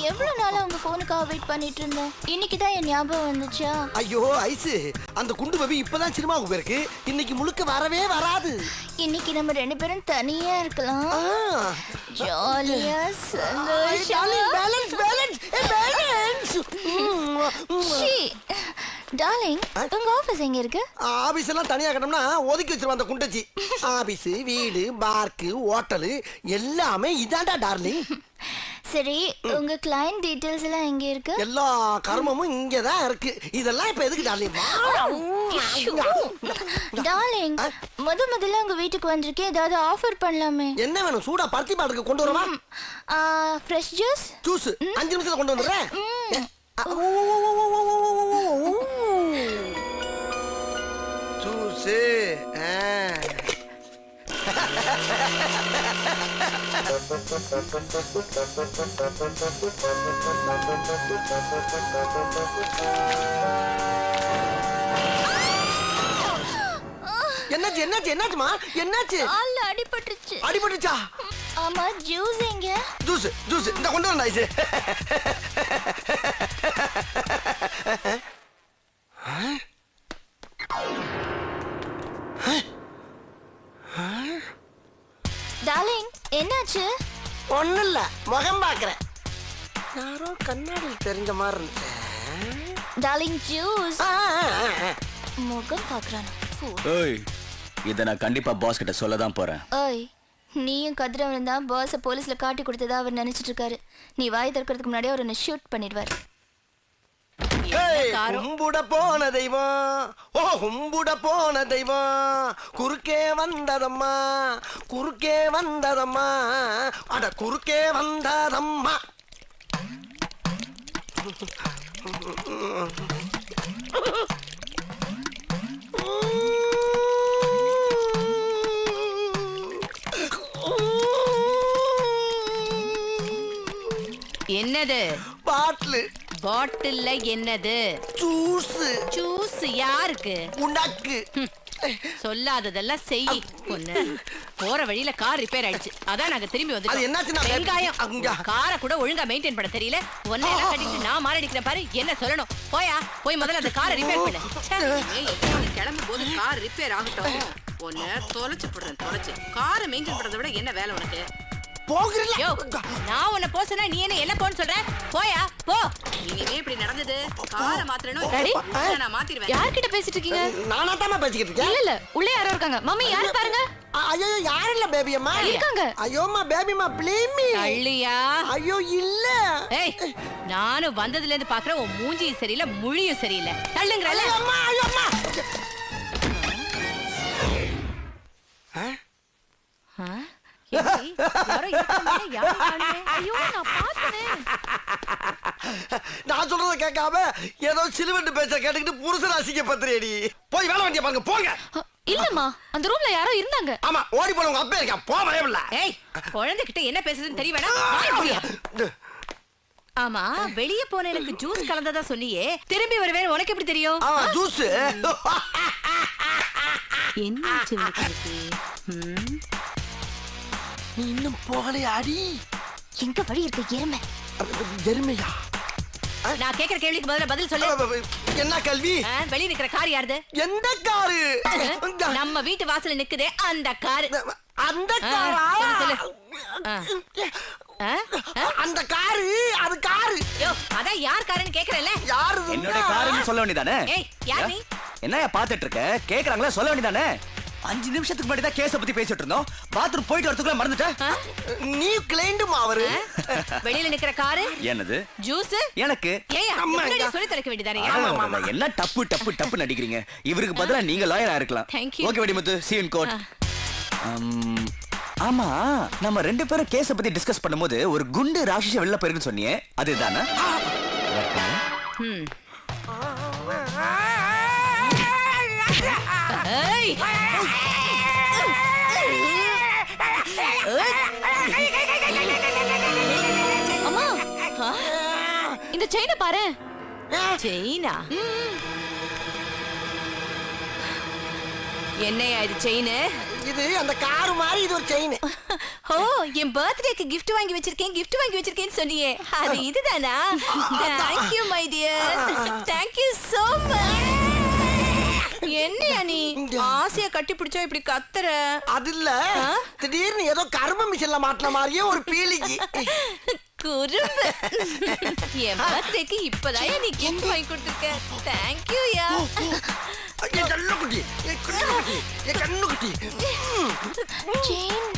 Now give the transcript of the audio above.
எவ்வளவு நாளா உங்க போனுக்காக வெயிட் பண்ணிட்டு இருந்தேன். இன்னைக்கு தான் என் ஞாபகம் வந்துச்சா? ஐயோ ஐஸ், அந்த குண்டு பேபி இப்பதான் சினிமாவுக்கு போயிருக்கு. இன்னைக்கு முழுக்க வரவே வராது. இன்னைக்கு நம்ம ரெண்டு பேரும் தனியா இருக்கலாம். ஜாலியா சந்தோஷமா. டார்லிங், உங்க ஆபீஸ் எங்க இருக்கு? ஆபீஸ் எல்லாம் தனியா கட்டணும்னா ஒதுக்கி வச்சிருவான் அந்த குண்டச்சி. ஆபீஸ், வீடு, பார்க்கு, ஹோட்டல் எல்லாமே இதாண்டா டார்லிங். சரி, உங்க கிளையன்ட் டீடைல்ஸ் எல்லாம் எங்க இருக்கு? எல்லா கர்மமும் இங்க தான் இருக்கு. இதெல்லாம் இப்ப எதுக்கு டார்லிங்? டார்லிங், முதல்ல உங்க வீட்டுக்கு வந்திருக்கேன், ஏதாவது ஆஃபர் பண்ணலாமே. என்ன வேணும்? சூடா பருத்தி பாட்டுக்கு கொண்டு வரவா? Fresh juice. ஜூஸ் 5 நிமிஷத்துல கொண்டு வந்துடுறேன். ஜூஸ் என்னாச்சு என்னாச்சு என்னாச்சுமா? என்னாச்சு? கால்ல அடிபட்டுச்சு. அடிபட்டுச்சா? ஆமா, ஜூஸ் எங்க? ஜூஸ் ஜூஸ் இந்த கொண்டு வந்தா ஐஸ். டார்லிங், என்னாச்சு? ஒண்ணும் இல்ல, முகம் பாக்குறேன். யாரோ கண்ணாடியில் தெரிஞ்ச மாதிரி இருந்துச்சு. Darling, juice. முகம் பாக்குறான். ஏய், இத நான் கண்டிப்பா பாஸ் கிட்ட சொல்ல தான் போறேன். ஏய், நீயும் கதிரவன் தான் பாஸ போலீஸ்ல காட்டி கொடுத்ததா அவர் நினைச்சிட்டு இருக்காரு. நீ வாய் திறக்கிறதுக்கு முன்னாடி அவர் என்ன ஷூட் பண்ணிடுவாரு. கும்பிட போன தெய்வம், ஓ கும்பிட போன தெய்வம், குறுக்கே வந்ததம்மா, குறுக்கே வந்ததம்மா, அட குறுக்கே வந்ததம்மா. என்னது? பாட்டில். பாட்டில்ல என்னது? ஜூஸ். ஜூஸ் யாருக்கு? உனக்கு. சொல்லாததெல்லாம் செய். பொண்ணு போற வழியில கார் ரிப்பேர் ஆயிடுச்சு, அதான் நாங்க திரும்பி வந்து. அது என்னாச்சுன்னா வெங்காயம் காரை கூட ஒழுங்கா மெயின்டைன் பண்ண தெரியல. ஒன்னை எல்லாம் கட்டிட்டு நான் மாரடிக்கிறேன் பாரு. என்ன சொல்லணும்? போயா போய் முதல்ல அந்த காரை ரிப்பேர் பண்ணு. கிளம்பும் போது கார் ரிப்பேர் ஆகட்டும். ஒன்னு தொலைச்சு போடுறேன். தொலைச்சு காரை மெயின்டைன் பண்றதை விட என்ன வேலை உனக்கு? போகிறீங்களா? நான் உன்னை போசனா நீ என்ன எல்லாம் போன்னு சொல்ற? போயா போ. இனிமே இப்படி நடந்தது காரை மாத்திரணும். நான் மாத்திடுவேன். யார்கிட்ட பேசிட்டு இருக்கீங்க? நானா தான் பேசிக்கிட்டு இருக்கேன். இல்ல இல்ல, உள்ளே யாரோ இருக்காங்க. மம்மி யாரு பாருங்க. ஐயோ யாரும் இல்ல பேபி அம்மா இருக்காங்க. ஐயோம்மா பேபி அம்மா ப்ளீஸ் மீ. அள்ளியா? ஐயோ இல்ல. ஏய், நானும் வந்ததுல இருந்து பாக்குறேன் உன் மூஞ்சியும் சரியில்லை முழியும் சரியில்லை. தள்ளுங்கறல. அம்மா ஐயோ அம்மா. நான் சொல்றத கேட்காம ஏதோ சிலுவண்டு பேச்ச கேட்டுக்கிட்டு புருஷன் அசிங்க பத்திரேடி. போய் வேலை வண்டிய பாருங்க போங்க. இல்லம்மா, அந்த ரூம்ல யாரோ இருந்தாங்க. ஆமா, ஓடி போன உங்க அப்பா இருக்கா. போ பயமில்ல. ஏய், குழந்தைகிட்ட என்ன பேசுதுன்னு தெரியவேனா? ஆமா, வெளியே போன எனக்கு ஜூஸ் கலந்ததா சொன்னியே, திரும்பி வருவேன் உனக்கு எப்படி தெரியும்? ஆமா ஜூஸ். என்னாச்சு உனக்கு? நீ இன்னும் போகலையா அடி? எங்க வழி இருக்கு எருமை? எருமையா? நான் கேக்குற கேள்விக்கு பதில் சொல்லு. என்ன கல்வி? வெளிய நிக்கிற கார் யாருது? எந்த காரு? நம்ம வீட்டு வாசல்ல நிக்குதே அந்த கார். அந்த காரா? அந்த காரு, அது காரு. யோ, அதான் யார் காருன்னு கேக்குறேன்ல. யாரு? என்னோட காருன்னு சொல்ல வேண்டியதானே? ஏய், யார் நீ? என்னையா பாத்துட்டு இருக்க? கேக்குறாங்களா, சொல்ல வேண்டியதானே? 5 நிமிஷத்துக்கு முன்னாடி தான் கேஸ பத்தி பேசிட்டு இருந்தோம். பாத்ரூம் போயிட்டு வரதுக்குள்ள மறந்துட்டேன். நீ கிளைண்டுமா அவரு? வெளியில நிக்கிற காரு என்னது? ஜூஸ் எனக்கு. ஏயா முன்னாடி சொல்லி தரக்க வேண்டியதானே? என்ன டப்பு டப்பு டப்பு நடிக்கிறீங்க? இவருக்கு பதிலா நீங்க லாயரா இருக்கலாம். Okay Vedimuthu, see you in court. ஆமா, நம்ம 2 பேரும் கேஸ பத்தி டிஸ்கஸ் பண்ணும்போது ஒரு குண்டு ராட்சச வெளில போயிருக்குன்னு சொன்னியே, அதுதானே? ஏய், அம்மா, இந்த செயினை பாரு. செயினா? என்னையா இது செயின்? இது அந்த கார் மாதிரி இது ஒரு செயின். ஓ என் பர்த்டேக்கு gift வாங்கி வச்சிருக்கேன்னு சொன்னியே அது இதுதானா? Thank you my dear. Thank you so much. என்னையா நீ ஆசையா கட்டி பிடிச்சா இப்படி கத்துற? அது இல்ல, திடீர்னு ஏதோ கரும்பு மிஷின்ல மாட்டின மாதிரியே ஒரு பீலிங்கி. குறும்பு. என் பர்த்டேக்கு இப்பதான் நீ gift வாங்கி கொடுத்திருக்க. Thank you yeah. N Kannukutti, N Kannukutti, N Kannukutti. Chain